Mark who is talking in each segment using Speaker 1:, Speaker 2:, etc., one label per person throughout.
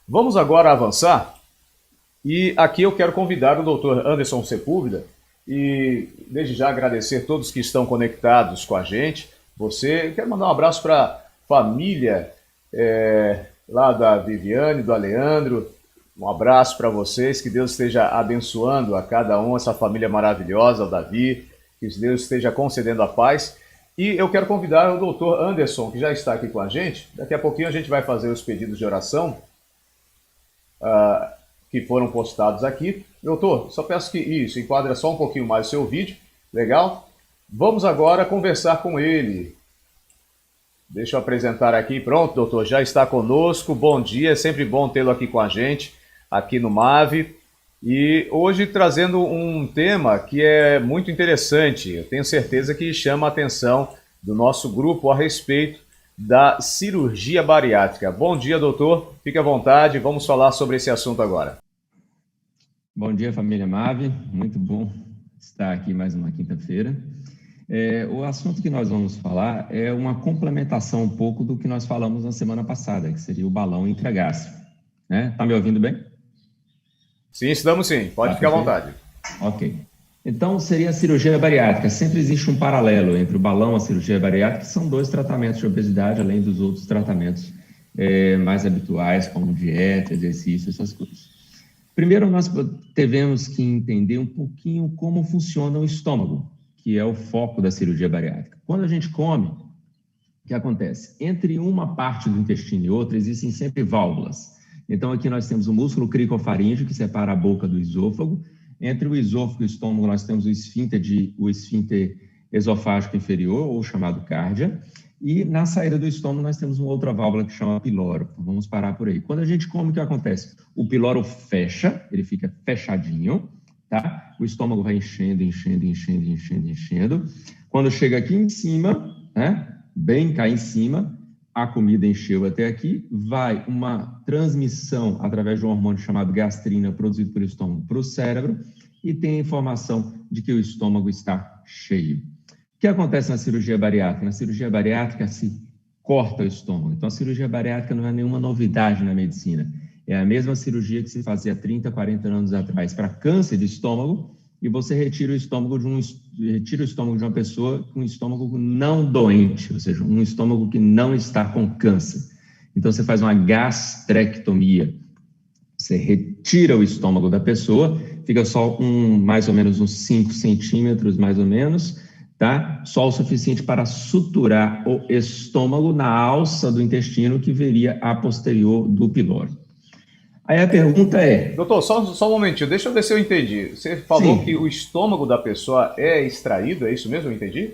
Speaker 1: Vamos agora avançar e aqui eu quero convidar o Dr. Anderson Sepúlveda e desde já agradecer a todos que estão conectados com a gente. Quero mandar um abraço para a família lá da Viviane, do Aleandro. Um abraço para vocês, que Deus esteja abençoando a cada um, essa família maravilhosa, o Davi, que Deus esteja concedendo a paz. E eu quero convidar o doutor Anderson, que já está aqui com a gente. Daqui a pouquinho a gente vai fazer os pedidos de oração que foram postados aqui. Doutor, só peço que isso, enquadra só um pouquinho mais o seu vídeo. Legal? Vamos agora conversar com ele. Deixa eu apresentar aqui. Pronto, doutor, já está conosco. Bom dia, é sempre bom tê-lo aqui com a gente, aqui no MAV. E hoje trazendo um tema que é muito interessante. Eu tenho certeza que chama a atenção do nosso grupo a respeito da cirurgia bariátrica. Bom dia, doutor. Fique à vontade. Vamos falar sobre esse assunto agora.
Speaker 2: Bom dia, família MAV. Muito bom estar aqui mais uma quinta-feira. O assunto que nós vamos falar é uma complementação um pouco do que nós falamos na semana passada, que seria o balão intragástrico. Tá me ouvindo bem?
Speaker 1: Sim, estamos sim. Pode ficar à vontade.
Speaker 2: Ok. Então, seria a cirurgia bariátrica. Sempre existe um paralelo entre o balão e a cirurgia bariátrica, que são dois tratamentos de obesidade, além dos outros tratamentos mais habituais, como dieta, exercício, essas coisas. Primeiro, nós devemos que entender um pouquinho como funciona o estômago, que é o foco da cirurgia bariátrica. Quando a gente come, o que acontece? Entre uma parte do intestino e outra, existem sempre válvulas. Então, aqui nós temos o músculo cricofaríngeo, que separa a boca do esôfago. Entre o esôfago e o estômago, nós temos o esfíncter esofágico inferior, ou chamado cárdia. E na saída do estômago, nós temos uma outra válvula que chama piloro. Vamos parar por aí. Quando a gente come, o que acontece? O piloro fecha, ele fica fechadinho, tá? O estômago vai enchendo, enchendo, enchendo, enchendo, enchendo. Quando chega aqui em cima, bem cá em cima, a comida encheu até aqui, vai uma transmissão através de um hormônio chamado gastrina, produzido pelo estômago para o cérebro, e tem a informação de que o estômago está cheio. O que acontece na cirurgia bariátrica? Na cirurgia bariátrica se corta o estômago. Então, a cirurgia bariátrica não é nenhuma novidade na medicina. É a mesma cirurgia que se fazia 30, 40 anos atrás para câncer de estômago, e você retira o estômago de uma pessoa com um estômago não doente, ou seja, um estômago que não está com câncer. Então, você faz uma gastrectomia. Você retira o estômago da pessoa, fica só mais ou menos uns 5 centímetros, mais ou menos, tá? Só o suficiente para suturar o estômago na alça do intestino que viria a posterior do piloro. Aí a pergunta é...
Speaker 1: Doutor, só um momentinho, deixa eu ver se eu entendi. Você falou que o estômago da pessoa é extraído, é isso mesmo? Eu entendi?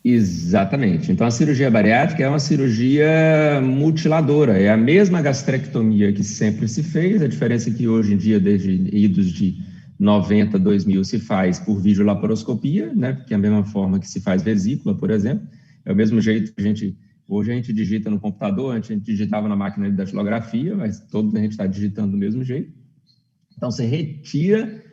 Speaker 2: Exatamente. Então, a cirurgia bariátrica é uma cirurgia mutiladora. É a mesma gastrectomia que sempre se fez. A diferença é que hoje em dia, desde idos de 90, 2000, se faz por videolaparoscopia, Porque é a mesma forma que se faz vesícula, por exemplo. É o mesmo jeito que hoje a gente digita no computador, antes a gente digitava na máquina de datilografia, mas a gente está digitando do mesmo jeito. Então, você retira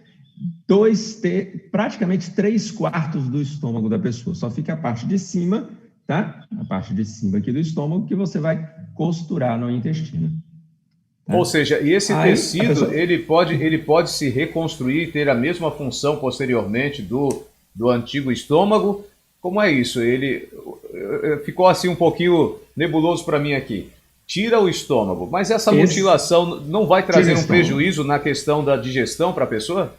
Speaker 2: praticamente 3/4 do estômago da pessoa. Só fica a parte de cima, tá? A parte de cima aqui do estômago que você vai costurar no intestino.
Speaker 1: Tá? Ou seja, e esse tecido, ele pode se reconstruir e ter a mesma função posteriormente do antigo estômago? Como é isso? Ele ficou assim um pouquinho nebuloso para mim aqui. Tira o estômago, mas essa mutilação não vai trazer um prejuízo na questão da digestão para a pessoa?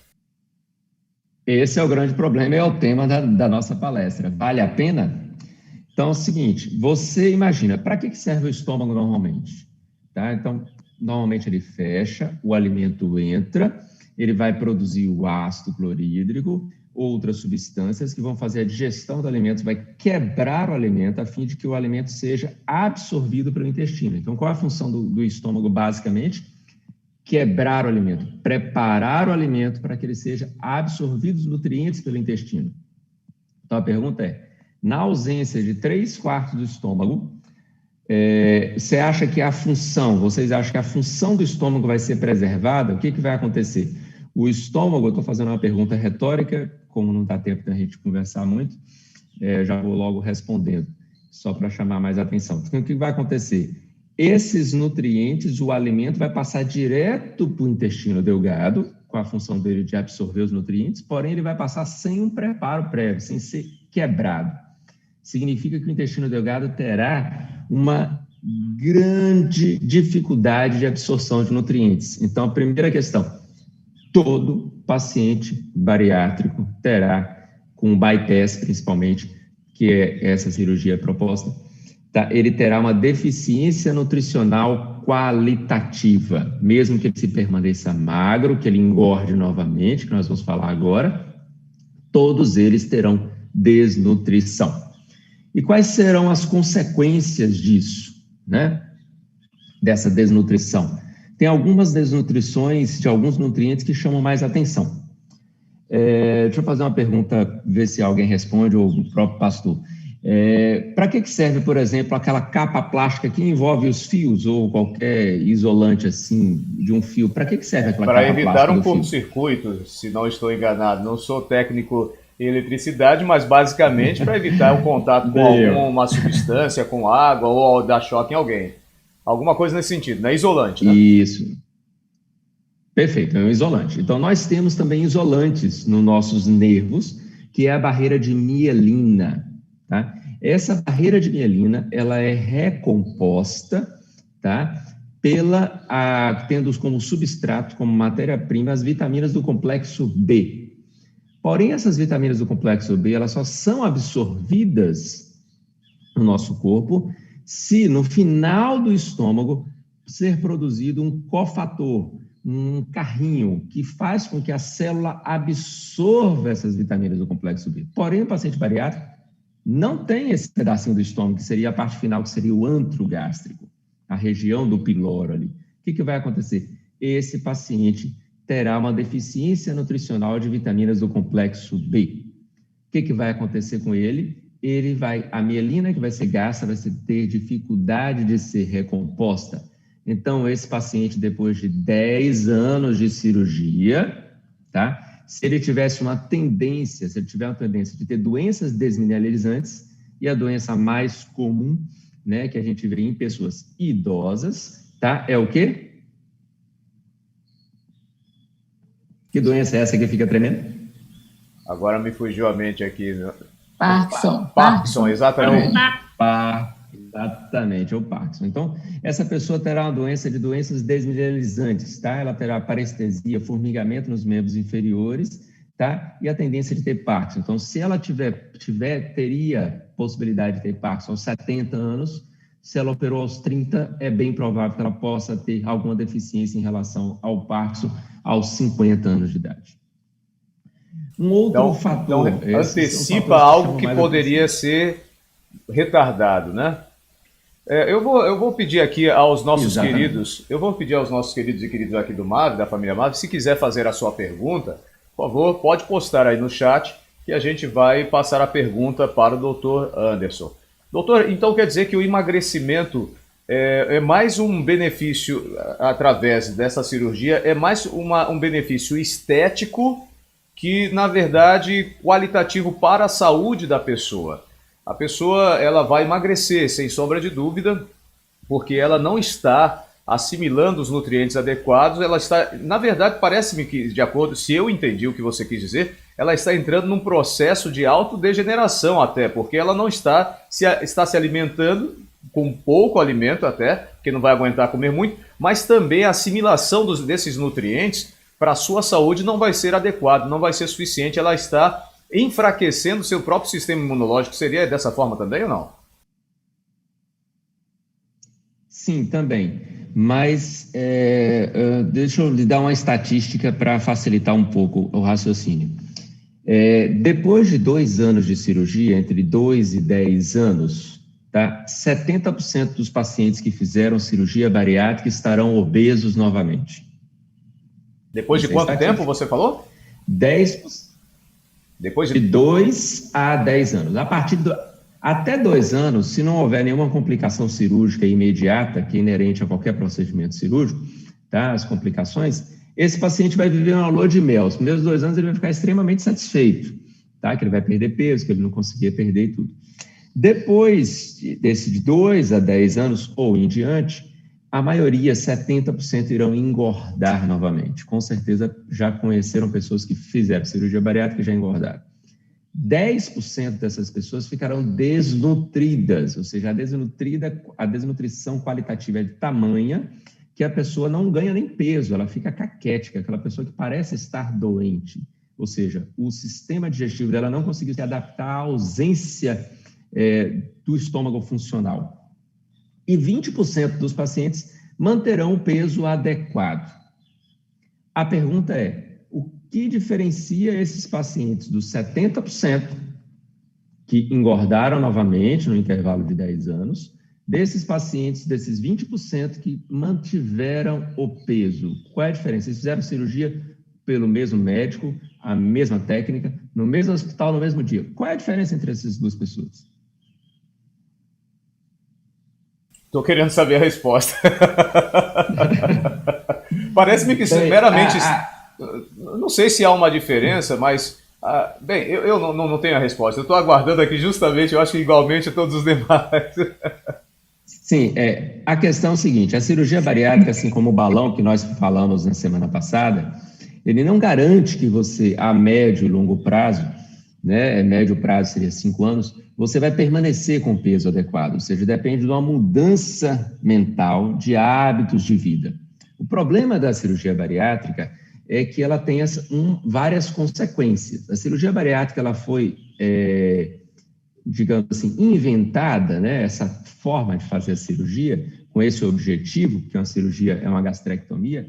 Speaker 2: Esse é o grande problema, é o tema da nossa palestra. Vale a pena? Então, é o seguinte, você imagina, para que serve o estômago normalmente? Tá? Então, normalmente ele fecha, o alimento entra, ele vai produzir o ácido clorídrico, outras substâncias que vão fazer a digestão do alimento, vai quebrar o alimento a fim de que o alimento seja absorvido pelo intestino. Então, qual é a função do estômago, basicamente? Quebrar o alimento, preparar o alimento para que ele seja absorvido os nutrientes pelo intestino. Então, a pergunta é, na ausência de 3/4 do estômago, vocês acham que a função do estômago vai ser preservada? O que vai acontecer? O estômago, eu estou fazendo uma pergunta retórica, como não dá tempo da gente conversar muito, já vou logo respondendo, só para chamar mais atenção. Então, o que vai acontecer? esses nutrientes, o alimento vai passar direto para o intestino delgado, com a função dele de absorver os nutrientes, porém ele vai passar sem um preparo prévio, sem ser quebrado. Significa que o intestino delgado terá uma grande dificuldade de absorção de nutrientes. Então, a primeira questão, todo paciente bariátrico terá, com bypass principalmente, que é essa cirurgia proposta, tá? Ele terá uma deficiência nutricional qualitativa, mesmo que ele se permaneça magro, que ele engorde novamente, que nós vamos falar agora, todos eles terão desnutrição. E quais serão as consequências disso, né? Dessa desnutrição? Tem algumas desnutrições de alguns nutrientes que chamam mais atenção. Deixa eu fazer uma pergunta, ver se alguém responde, ou o próprio pastor. Para que serve, por exemplo, aquela capa plástica que envolve os fios, ou qualquer isolante assim, de um fio? Para que serve aquela capa plástica?
Speaker 1: Para evitar um curto-circuito, se não estou enganado. Não sou técnico em eletricidade, mas basicamente para evitar o contato com alguma substância, com água, ou dar choque em alguém. Alguma coisa nesse sentido, né? Isolante, né?
Speaker 2: Isso. Perfeito, é um isolante. Então, nós temos também isolantes nos nossos nervos, que é a barreira de mielina, tá? Essa barreira de mielina, ela é recomposta, tá? Tendo como substrato, como matéria-prima, as vitaminas do complexo B. Porém, essas vitaminas do complexo B, elas só são absorvidas no nosso corpo se, no final do estômago, ser produzido um cofator, um carrinho que faz com que a célula absorva essas vitaminas do complexo B. Porém, o paciente bariátrico não tem esse pedacinho do estômago, que seria a parte final, que seria o antro gástrico, a região do piloro ali. O que vai acontecer? Esse paciente terá uma deficiência nutricional de vitaminas do complexo B. O que vai acontecer com ele? A mielina que vai ser gasta vai ter dificuldade de ser recomposta. Então, esse paciente, depois de 10 anos de cirurgia, tá? Se ele tiver uma tendência de ter doenças desmineralizantes, e a doença mais comum, né, que a gente vê em pessoas idosas, tá? É o quê? Que doença é essa que fica tremendo?
Speaker 1: Agora me fugiu a mente aqui.
Speaker 3: Parkinson,
Speaker 1: exatamente.
Speaker 2: Exatamente, é o Parkinson. Então, essa pessoa terá uma doenças desmineralizantes, tá? Ela terá parestesia, formigamento nos membros inferiores, tá? E a tendência de ter Parkinson. Então, se ela teria possibilidade de ter Parkinson aos 70 anos, se ela operou aos 30, é bem provável que ela possa ter alguma deficiência em relação ao Parkinson aos 50 anos de idade. Um outro fator...
Speaker 1: Então, antecipa algo que poderia ser retardado, né? Eu vou pedir aqui aos nossos queridos, e queridos aqui do MAV, da família MAV, se quiser fazer a sua pergunta, por favor, pode postar aí no chat, que a gente vai passar a pergunta para o doutor Anderson. Doutor, então quer dizer que o emagrecimento é mais um benefício através dessa cirurgia, é mais um benefício estético que, na verdade, qualitativo para a saúde da pessoa. A pessoa ela vai emagrecer, sem sombra de dúvida, porque ela não está assimilando os nutrientes adequados, ela está, na verdade, parece-me que, de acordo, se eu entendi o que você quis dizer, ela está entrando num processo de autodegeneração até, porque ela não está se alimentando com pouco alimento até, porque não vai aguentar comer muito, mas também a assimilação desses nutrientes para a sua saúde não vai ser adequado, não vai ser suficiente, ela está enfraquecendo o seu próprio sistema imunológico. Seria dessa forma também ou não?
Speaker 2: Sim, também. Mas deixa eu lhe dar uma estatística para facilitar um pouco o raciocínio. Depois de 2 anos de cirurgia, entre 2 e 10 anos, tá? 70% dos pacientes que fizeram cirurgia bariátrica estarão obesos novamente.
Speaker 1: Depois de quanto tempo você falou?
Speaker 2: 10%. Depois de 2 a 10 anos. Até 2 anos, se não houver nenhuma complicação cirúrgica imediata, que é inerente a qualquer procedimento cirúrgico, tá? As complicações, esse paciente vai viver uma lua de mel. Os primeiros 2 anos ele vai ficar extremamente satisfeito, tá? Que ele vai perder peso, que ele não conseguia perder e tudo. Depois de 2 a 10 anos ou em diante, a maioria, 70%, irão engordar novamente. Com certeza já conheceram pessoas que fizeram cirurgia bariátrica e já engordaram. 10% dessas pessoas ficarão desnutridas, ou seja, a desnutrição qualitativa é de tamanha que a pessoa não ganha nem peso, ela fica caquética, aquela pessoa que parece estar doente. Ou seja, o sistema digestivo dela não conseguiu se adaptar à ausência do estômago funcional. E 20% dos pacientes manterão o peso adequado. A pergunta é, o que diferencia esses pacientes dos 70% que engordaram novamente no intervalo de 10 anos, desses pacientes, desses 20% que mantiveram o peso? Qual é a diferença? Eles fizeram cirurgia pelo mesmo médico, a mesma técnica, no mesmo hospital, no mesmo dia. Qual é a diferença entre essas duas pessoas?
Speaker 1: Estou querendo saber a resposta. Parece-me que meramente... Não sei se há uma diferença, mas... bem, eu não tenho a resposta. Eu estou aguardando aqui justamente, eu acho que igualmente todos os demais.
Speaker 2: Sim, a questão é o seguinte, a cirurgia bariátrica, assim como o balão que nós falamos na semana passada, ele não garante que você, a médio e longo prazo, né, médio prazo seria 5 anos, você vai permanecer com o peso adequado, ou seja, depende de uma mudança mental, de hábitos de vida. O problema da cirurgia bariátrica é que ela tem várias consequências. A cirurgia bariátrica, ela foi, digamos assim, inventada, né, essa forma de fazer a cirurgia, com esse objetivo, que uma cirurgia é uma gastrectomia,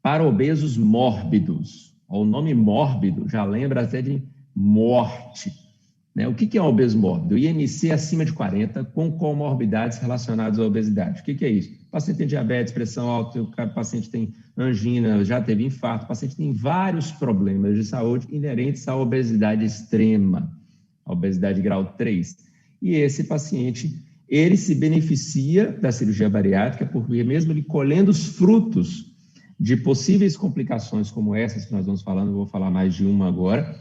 Speaker 2: para obesos mórbidos. O nome mórbido já lembra até de morte. Né? O que é um obeso mórbido? IMC acima de 40 com comorbidades relacionadas à obesidade. O que é isso? O paciente tem diabetes, pressão alta, o paciente tem angina, já teve infarto, o paciente tem vários problemas de saúde inerentes à obesidade extrema, a obesidade grau 3. E esse paciente, ele se beneficia da cirurgia bariátrica porque mesmo ele colhendo os frutos de possíveis complicações como essas que nós vamos falando, eu vou falar mais de uma agora,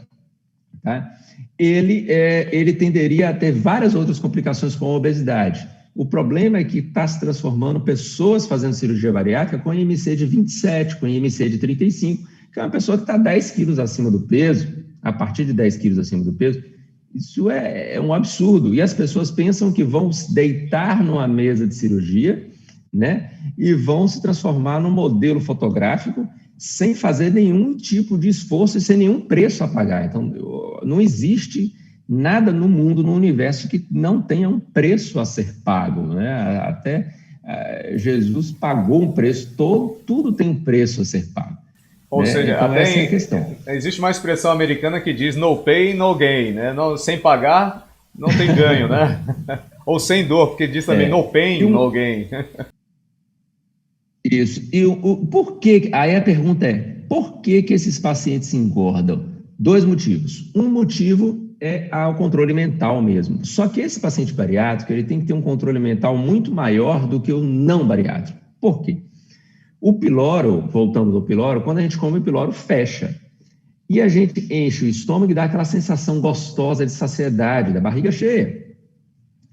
Speaker 2: tá? Ele tenderia a ter várias outras complicações com a obesidade. O problema é que está se transformando pessoas fazendo cirurgia bariátrica com IMC de 27, com IMC de 35, que é uma pessoa que está 10 quilos acima do peso, a partir de 10 quilos acima do peso. Isso é um absurdo. E as pessoas pensam que vão se deitar numa mesa de cirurgia, né, e vão se transformar num modelo fotográfico sem fazer nenhum tipo de esforço e sem nenhum preço a pagar. Então, não existe nada no mundo, no universo, que não tenha um preço a ser pago, né? Até Jesus pagou um preço, tudo tem um preço a ser pago.
Speaker 1: Ou seja,
Speaker 2: então,
Speaker 1: até
Speaker 2: essa é a questão.
Speaker 1: Existe uma expressão americana que diz no pain, no gain, né? Não, sem pagar, não tem ganho, né? Ou sem dor, porque diz também no pain, no gain.
Speaker 2: Isso. E por que? Aí a pergunta é, por que esses pacientes engordam? 2 motivos. Um motivo é o controle mental mesmo. Só que esse paciente bariátrico, ele tem que ter um controle mental muito maior do que o não bariátrico. Por quê? O piloro, voltando ao piloro, quando a gente come o piloro, fecha. E a gente enche o estômago e dá aquela sensação gostosa de saciedade, da barriga cheia.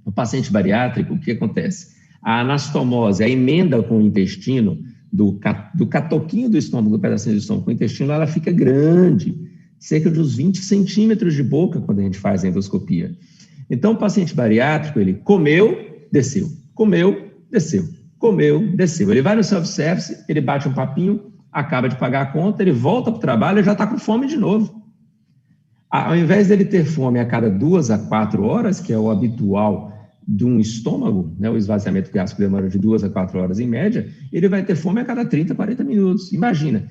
Speaker 2: No paciente bariátrico, o que acontece? A anastomose, a emenda com o intestino, do catoquinho do estômago, do pedacinho do estômago com o intestino, ela fica grande, cerca de uns 20 centímetros de boca quando a gente faz a endoscopia. Então, o paciente bariátrico, ele comeu, desceu, comeu, desceu, comeu, desceu. Ele vai no self-service, ele bate um papinho, acaba de pagar a conta, ele volta para o trabalho e já está com fome de novo. Ao invés dele ter fome a cada 2 a 4 horas, que é o habitual de um estômago, né, o esvaziamento gástrico demora de 2 a 4 horas em média, ele vai ter fome a cada 30, 40 minutos. Imagina,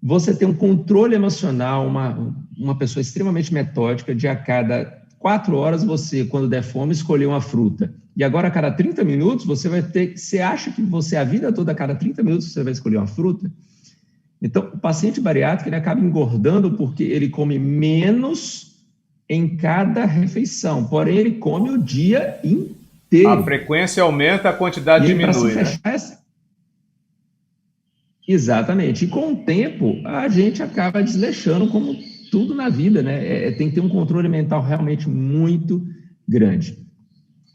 Speaker 2: você tem um controle emocional, uma pessoa extremamente metódica, de a cada 4 horas você, quando der fome, escolher uma fruta. E agora, a cada 30 minutos, você acha que a vida toda, a cada 30 minutos, você vai escolher uma fruta? Então, o paciente bariátrico, ele acaba engordando porque ele come menos em cada refeição, porém ele come o dia inteiro.
Speaker 1: A frequência aumenta, a quantidade diminui, né?
Speaker 2: Exatamente. E com o tempo, a gente acaba desleixando, como tudo na vida, né? Tem que ter um controle mental realmente muito grande.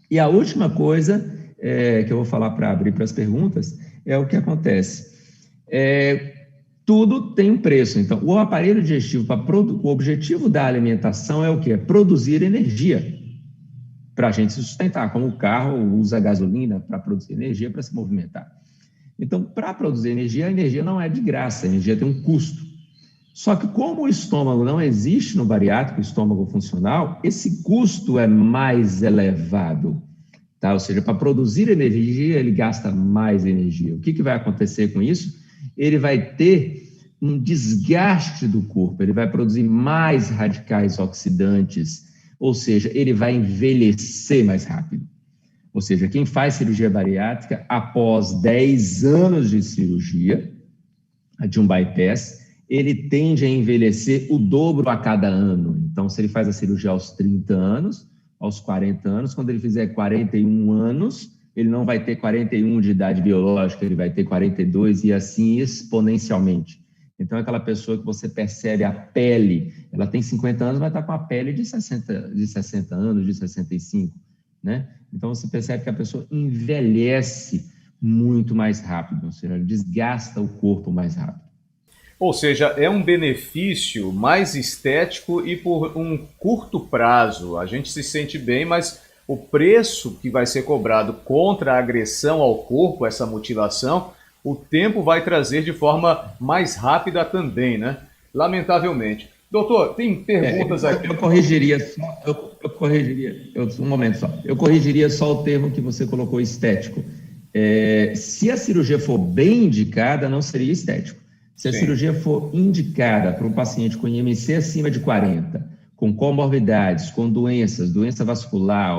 Speaker 2: E a última coisa que eu vou falar para abrir para as perguntas é o que acontece. Tudo tem um preço. Então, o aparelho digestivo, o objetivo da alimentação é o quê? É produzir energia para a gente se sustentar, como o carro usa gasolina para produzir energia, para se movimentar. Então, para produzir energia, a energia não é de graça, a energia tem um custo. Só que como o estômago não existe no bariátrico, o estômago funcional, esse custo é mais elevado. Tá? Ou seja, para produzir energia, ele gasta mais energia. O que vai acontecer com isso? Ele vai ter um desgaste do corpo, ele vai produzir mais radicais oxidantes, ou seja, ele vai envelhecer mais rápido. Ou seja, quem faz cirurgia bariátrica, após 10 anos de cirurgia, de um bypass, ele tende a envelhecer o dobro a cada ano. Então, se ele faz a cirurgia aos 30 anos, aos 40 anos, quando ele fizer 41 anos, ele não vai ter 41 de idade biológica, ele vai ter 42 e assim exponencialmente. Então, aquela pessoa que você percebe a pele, ela tem 50 anos, vai estar com a pele de 60 anos, de 65, né? Então, você percebe que a pessoa envelhece muito mais rápido, ou seja, desgasta o corpo mais rápido.
Speaker 1: Ou seja, é um benefício mais estético e por um curto prazo. A gente se sente bem, mas o preço que vai ser cobrado contra a agressão ao corpo, essa mutilação, o tempo vai trazer de forma mais rápida também, né? Lamentavelmente. Doutor, tem perguntas aqui.
Speaker 2: Eu corrigiria um momento só. Eu corrigiria só o termo que você colocou, estético. Se a cirurgia for bem indicada, não seria estético. Se a cirurgia for indicada para um paciente com IMC acima de 40, com comorbidades, com doença vascular,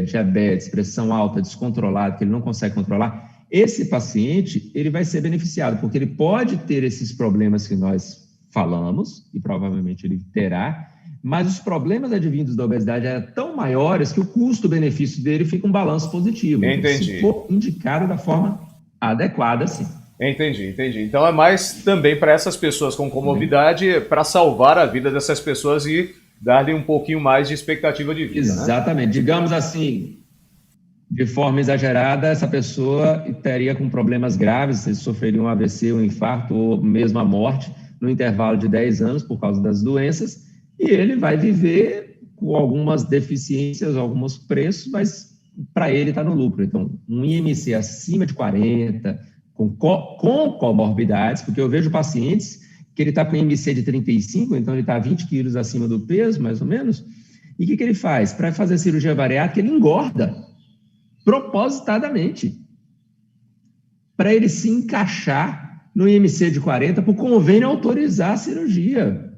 Speaker 2: diabetes, pressão alta, descontrolada, que ele não consegue controlar, esse paciente ele vai ser beneficiado, porque ele pode ter esses problemas que nós falamos, e provavelmente ele terá, mas os problemas advindos da obesidade eram tão maiores que o custo-benefício dele fica um balanço positivo.
Speaker 1: Entendi.
Speaker 2: Se for indicado da forma adequada, sim.
Speaker 1: Entendi. Então é mais também para essas pessoas com comorbidade, para salvar a vida dessas pessoas e dar-lhe um pouquinho mais de expectativa de vida.
Speaker 2: Exatamente. Né? Digamos assim, de forma exagerada, essa pessoa estaria com problemas graves, ele sofreria um AVC, um infarto ou mesmo a morte no intervalo de 10 anos por causa das doenças, e ele vai viver com algumas deficiências, alguns preços, mas para ele está no lucro. Então, um IMC acima de 40, com comorbidades, porque eu vejo pacientes que ele está com IMC de 35, então ele está 20 quilos acima do peso, mais ou menos, e o que ele faz? Para fazer cirurgia bariátrica, ele engorda, propositadamente, para ele se encaixar no IMC de 40, para o convênio autorizar a cirurgia.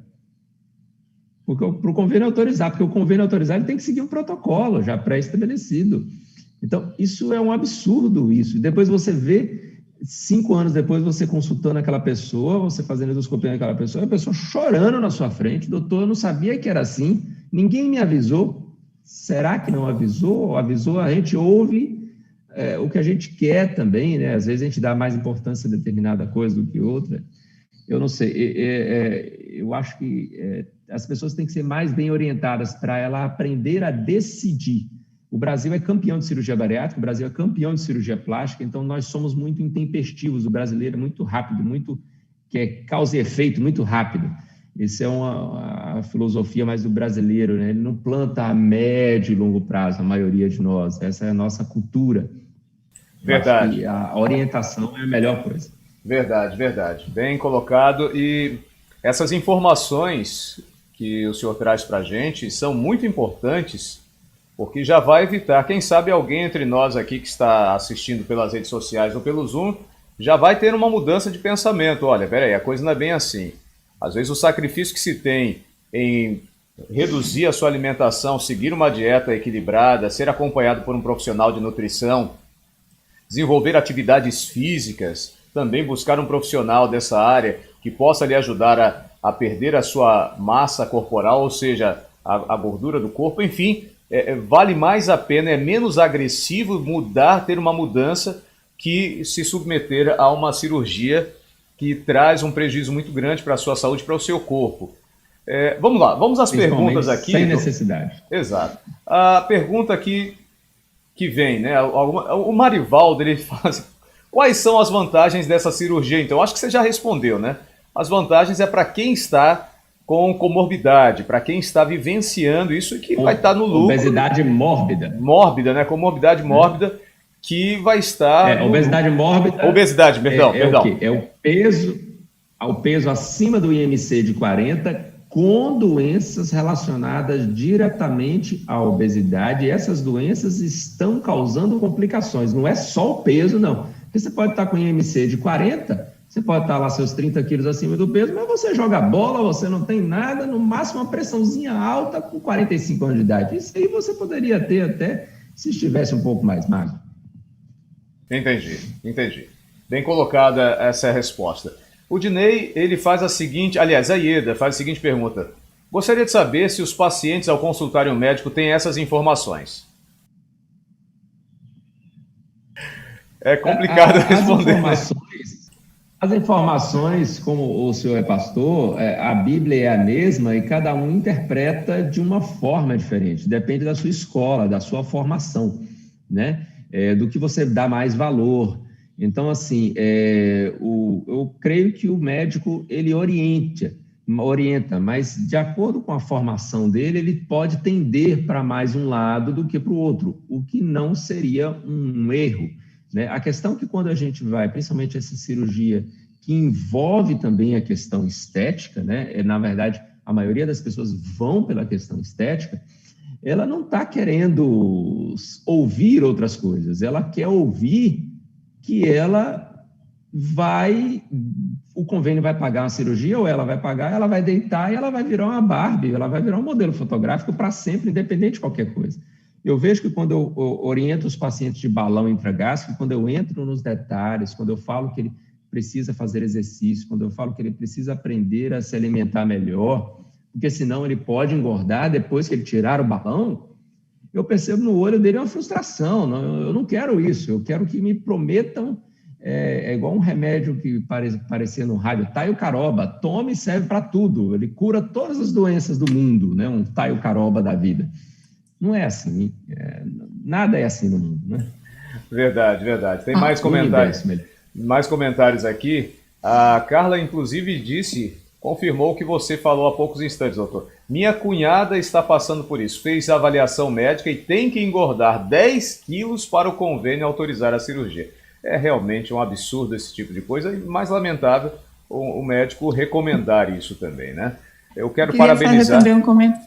Speaker 2: Para o convênio autorizar, porque o convênio autorizar ele tem que seguir um protocolo já pré-estabelecido. Então, isso é um absurdo, isso. E depois você vê 5 anos depois, você consultando aquela pessoa, você fazendo endoscopia naquela pessoa, a pessoa chorando na sua frente, doutor, eu não sabia que era assim, ninguém me avisou. Será que não avisou? Avisou, a gente ouve o que a gente quer também, né? Às vezes a gente dá mais importância a determinada coisa do que outra. Eu não sei, eu acho que as pessoas têm que ser mais bem orientadas para ela aprender a decidir. O Brasil é campeão de cirurgia bariátrica, o Brasil é campeão de cirurgia plástica, então nós somos muito intempestivos, o brasileiro é muito rápido, que é causa e efeito, muito rápido. Essa é a filosofia mais do brasileiro, né? Ele não planta a médio e longo prazo, a maioria de nós, essa é a nossa cultura.
Speaker 1: Verdade.
Speaker 2: A orientação é a melhor coisa.
Speaker 1: Verdade. Bem colocado. E essas informações que o senhor traz para a gente são muito importantes, porque já vai evitar, quem sabe alguém entre nós aqui que está assistindo pelas redes sociais ou pelo Zoom, já vai ter uma mudança de pensamento. Olha, peraí, a coisa não é bem assim. Às vezes o sacrifício que se tem em reduzir a sua alimentação, seguir uma dieta equilibrada, ser acompanhado por um profissional de nutrição, desenvolver atividades físicas, também buscar um profissional dessa área que possa lhe ajudar a perder a sua massa corporal, ou seja, a gordura do corpo, enfim, vale mais a pena, é menos agressivo ter uma mudança que se submeter a uma cirurgia que traz um prejuízo muito grande para a sua saúde, para o seu corpo. Vamos lá, vamos às perguntas aqui.
Speaker 2: Sem necessidade.
Speaker 1: Exato. A pergunta aqui que vem, né? O Marivaldo, ele fala assim, Quais são as vantagens dessa cirurgia, então? Acho que você já respondeu, né? As vantagens é para quem está com comorbidade, para quem está vivenciando isso e que vai estar no lucro.
Speaker 2: Obesidade mórbida.
Speaker 1: Mórbida, né? Comorbidade mórbida, que vai estar...
Speaker 2: Obesidade mórbida...
Speaker 1: Obesidade, perdão.
Speaker 2: O quê? É o peso acima do IMC de 40 com doenças relacionadas diretamente à obesidade. E essas doenças estão causando complicações. Não é só o peso, não. Porque você pode estar com IMC de 40... Você pode estar lá seus 30 quilos acima do peso, mas você joga bola, você não tem nada, no máximo uma pressãozinha alta com 45 anos de idade. Isso aí você poderia ter até se estivesse um pouco mais magro.
Speaker 1: Entendi. Bem colocada essa resposta. O Dinei, ele faz a seguinte, aliás, a Ieda faz a seguinte pergunta. Gostaria de saber se os pacientes ao consultarem um médico têm essas informações. É complicado responder.
Speaker 2: As informações, como o senhor é pastor, a Bíblia é a mesma e cada um interpreta de uma forma diferente. Depende da sua escola, da sua formação, né? Do que você dá mais valor. Então, assim, eu creio que o médico, ele orienta, mas de acordo com a formação dele, ele pode tender para mais um lado do que para o outro, o que não seria um erro. Né? A questão é que quando a gente vai, principalmente essa cirurgia que envolve também a questão estética, né? Na verdade, a maioria das pessoas vão pela questão estética, ela não está querendo ouvir outras coisas, ela quer ouvir que o convênio vai pagar uma cirurgia, ou ela vai pagar, ela vai deitar e ela vai virar uma Barbie, ela vai virar um modelo fotográfico para sempre, independente de qualquer coisa. Eu vejo que quando eu oriento os pacientes de balão intragástrico, quando eu entro nos detalhes, quando eu falo que ele precisa fazer exercício, quando eu falo que ele precisa aprender a se alimentar melhor, porque senão ele pode engordar depois que ele tirar o balão, eu percebo no olho dele uma frustração. Eu não quero isso, eu quero que me prometam, igual um remédio que parecia no rádio, Taio Caroba, tome e serve para tudo, ele cura todas as doenças do mundo, né? Um Taio Caroba da vida. Não é assim, nada é assim no mundo, né?
Speaker 1: Verdade. Tem mais comentários aqui. A Carla, inclusive, confirmou o que você falou há poucos instantes, doutor. Minha cunhada está passando por isso, fez a avaliação médica e tem que engordar 10 quilos para o convênio autorizar a cirurgia. É realmente um absurdo esse tipo de coisa e mais lamentável o médico recomendar isso também, né? Eu quero parabenizar...
Speaker 3: Fazer também um comentário.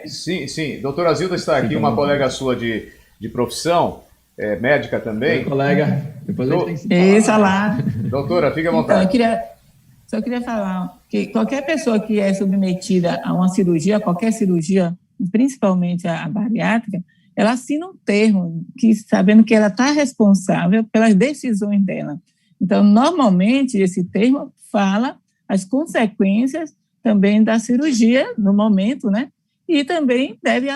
Speaker 1: Sim. Doutora Zilda está aqui, uma colega sua de profissão, médica também.
Speaker 2: Oi, colega. Depois a gente tem que se falar.
Speaker 3: Isso, lá.
Speaker 1: Doutora, fique à vontade.
Speaker 3: Então, só queria falar que qualquer pessoa que é submetida a uma cirurgia, qualquer cirurgia, principalmente a bariátrica, ela assina um termo, sabendo que ela está responsável pelas decisões dela. Então, normalmente, esse termo fala as consequências também da cirurgia no momento, né? E também deve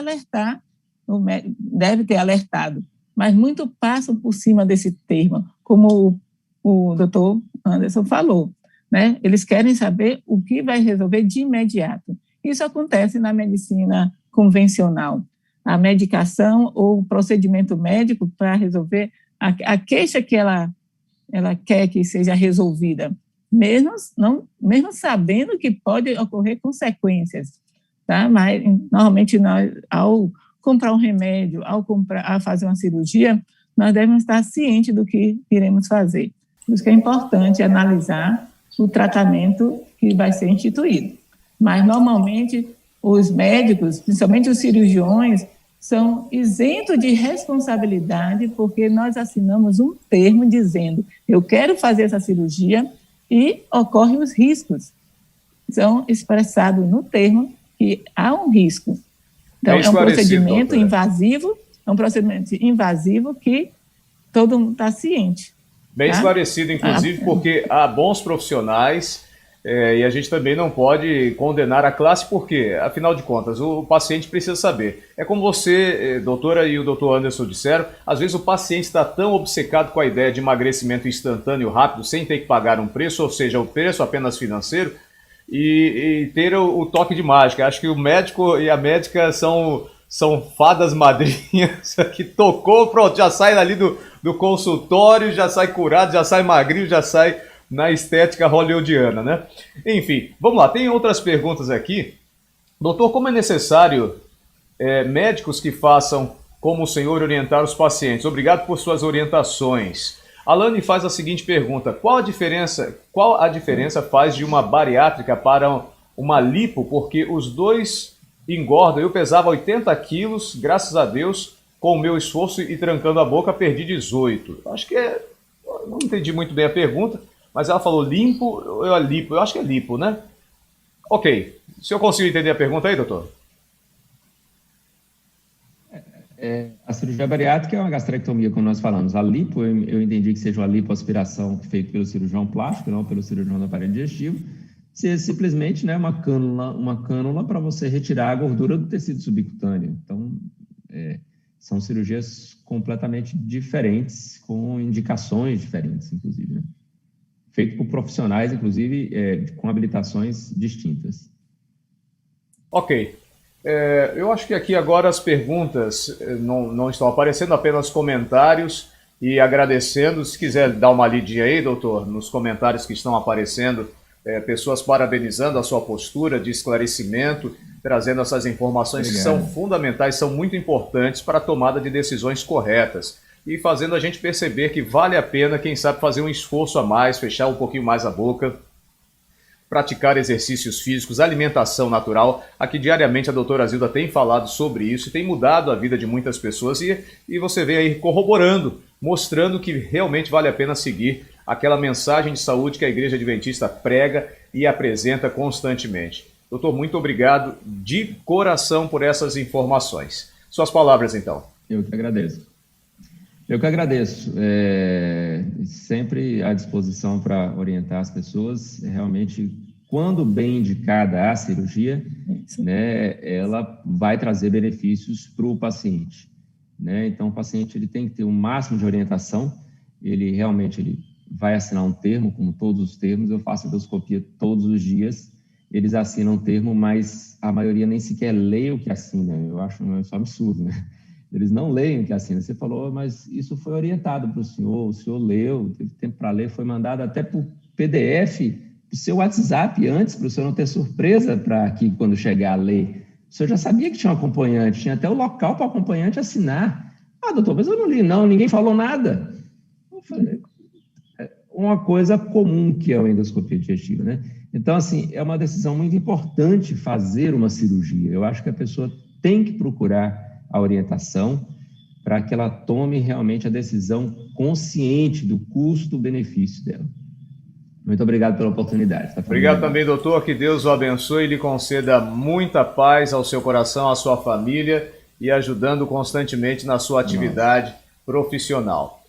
Speaker 3: ter alertado, mas muito passam por cima desse termo, como o doutor Anderson falou, né? Eles querem saber o que vai resolver de imediato. Isso acontece na medicina convencional. A medicação ou o procedimento médico para resolver a queixa que ela quer que seja resolvida, mesmo sabendo que pode ocorrer consequências. Tá? Mas, normalmente, nós, ao comprar um remédio, ao fazer uma cirurgia, nós devemos estar cientes do que iremos fazer. Por isso que é importante analisar o tratamento que vai ser instituído. Mas, normalmente, os médicos, principalmente os cirurgiões, são isentos de responsabilidade porque nós assinamos um termo dizendo eu quero fazer essa cirurgia e ocorrem os riscos. São expressados no termo que há um risco. Então, é um procedimento invasivo, que todo mundo está ciente.
Speaker 1: Bem esclarecido, inclusive, porque há bons profissionais e a gente também não pode condenar a classe, porque, afinal de contas, o paciente precisa saber. É como você, doutora, e o doutor Anderson disseram, às vezes o paciente está tão obcecado com a ideia de emagrecimento instantâneo, rápido, sem ter que pagar um preço, ou seja, o preço apenas financeiro, e ter o toque de mágica. Acho que o médico e a médica são são fadas madrinhas que tocou, pronto, já sai ali do consultório, já sai curado, já sai magrinho, já sai na estética hollywoodiana, né? Enfim, vamos lá, tem outras perguntas aqui. Doutor, como é necessário médicos que façam como o senhor orientar os pacientes? Obrigado por suas orientações. Alane faz a seguinte pergunta: qual a diferença faz de uma bariátrica para uma lipo? Porque os dois engordam. Eu pesava 80 quilos, graças a Deus, com o meu esforço e trancando a boca, perdi 18. Acho que não entendi muito bem a pergunta, mas ela falou limpo ou lipo? Eu acho que é lipo, né? Ok. Se eu consigo entender a pergunta aí, doutor?
Speaker 2: A cirurgia bariátrica é uma gastrectomia, como nós falamos. A lipo, eu entendi que seja uma lipoaspiração feita pelo cirurgião plástico, não pelo cirurgião do aparelho digestivo. Seja simplesmente, né, uma cânula para você retirar a gordura do tecido subcutâneo. Então, são cirurgias completamente diferentes, com indicações diferentes, inclusive, né? Feito por profissionais, inclusive, com habilitações distintas.
Speaker 1: Ok. Eu acho que aqui agora as perguntas não estão aparecendo, apenas comentários, e agradecendo. Se quiser dar uma lidinha aí, doutor, nos comentários que estão aparecendo, pessoas parabenizando a sua postura de esclarecimento, trazendo essas informações que são fundamentais, são muito importantes para a tomada de decisões corretas, e fazendo a gente perceber que vale a pena, quem sabe, fazer um esforço a mais, fechar um pouquinho mais a boca, praticar exercícios físicos, alimentação natural. Aqui diariamente a doutora Zilda tem falado sobre isso e tem mudado a vida de muitas pessoas, e você vem aí corroborando, mostrando que realmente vale a pena seguir aquela mensagem de saúde que a Igreja Adventista prega e apresenta constantemente. Doutor, muito obrigado de coração por essas informações. Suas palavras, então.
Speaker 2: Eu que agradeço. Sempre à disposição para orientar as pessoas. Realmente, quando bem indicada a cirurgia, né, ela vai trazer benefícios para o paciente, né? Então, o paciente ele tem que ter o máximo de orientação. Ele vai assinar um termo, como todos os termos. Eu faço endoscopia todos os dias. Eles assinam um termo, mas a maioria nem sequer lê o que assina. Eu acho só absurdo, né? Eles não leem o que assina. Você falou, mas isso foi orientado para o senhor leu, teve tempo para ler, foi mandado até por PDF, para o seu WhatsApp antes, para o senhor não ter surpresa para que quando chegar a ler. O senhor já sabia que tinha um acompanhante, tinha até o local para o acompanhante assinar. Ah, doutor, mas eu não li, não, ninguém falou nada. Eu falei, uma coisa comum que é a endoscopia digestiva, né? Então, assim, é uma decisão muito importante fazer uma cirurgia. Eu acho que a pessoa tem que procurar a orientação para que ela tome realmente a decisão consciente do custo-benefício dela. Muito obrigado pela oportunidade.
Speaker 1: Obrigado também, doutor. Que Deus o abençoe e lhe conceda muita paz ao seu coração, à sua família, e ajudando constantemente na sua atividade profissional.